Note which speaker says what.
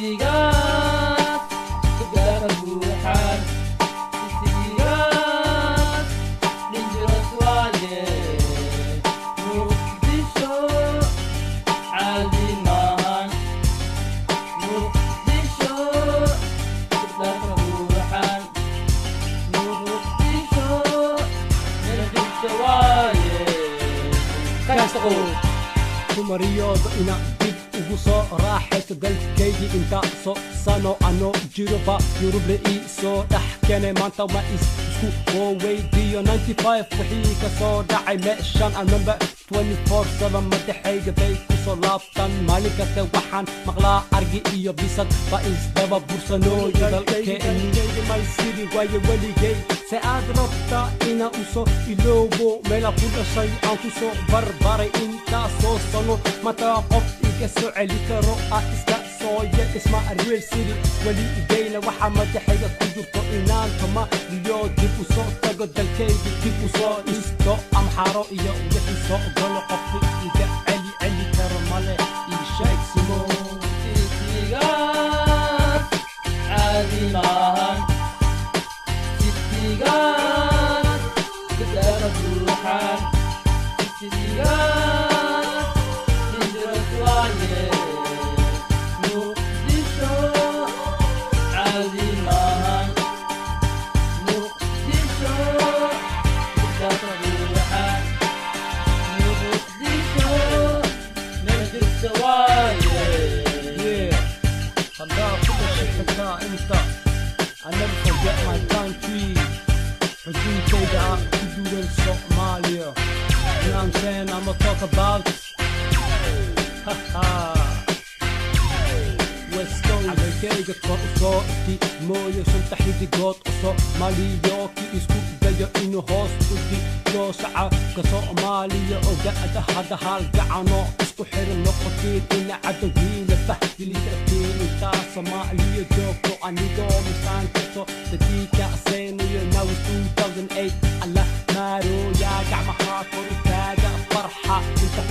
Speaker 1: Sitigaas kudara buuxaan Sitigaas dangerous waaye Muqdisho caadi maahan Muqdisho kudara buuxaan Muqdisho dangerous waaye
Speaker 2: Kasto kumariyooda ina dib ugu soo raaxaysto dalkaygii inta soo sano anoo jiroba yurubla ii soo dhex keenay maanta ma isku oo weydiiyo 95 wixii ka soo dhacay meeshan I remember 24/7 madaxayga bay ku soo laabtan maalin kasta waxaan maqlaa argi iyo bisad ba isdaba bursanooyo dalkeenigayga may sidii waaye weligay se aad rabta ina u soo iloobo meela ku dhashay aan ku soo barbaray intaa soo sano maanta qof iga soo celi karo iska soo isma real city weligayna waxaa madaxayga ku jirto inaan tama iyo dib u soo tago dalkayga dib u soo dhisto amxaro iyo wixii soo galo qofki iga celi karo male ii sheeg simo
Speaker 1: Sitigaas caadi maahan Sitigaas kudara buuxaan Sitigaas dangerous waaye Muqdisho caadi maahan Muqdisho kudara buuxaan Muqdisho dangerous waaye
Speaker 2: haddaa ku dhashay xitaa inta I never forget my country xuduudkayda ah ku duugan Soomaaliya You know what I'm saying? I'ma talk about West Coast dalkayga kor u soo ifti mooyo shanta xidigood u Soomaaliyo ki isku dayo inuu hoos u dhigo shacabka Soomaaliya ogaada hadda hal gacano isku xiran noqotay dhinaca diina fahdilidatiin intaa Soomaaliya joogto anigoo misaan kasto dadika asaynayo now is 2008 Allah maaro yaa gacmaha kor u taaga farxa inta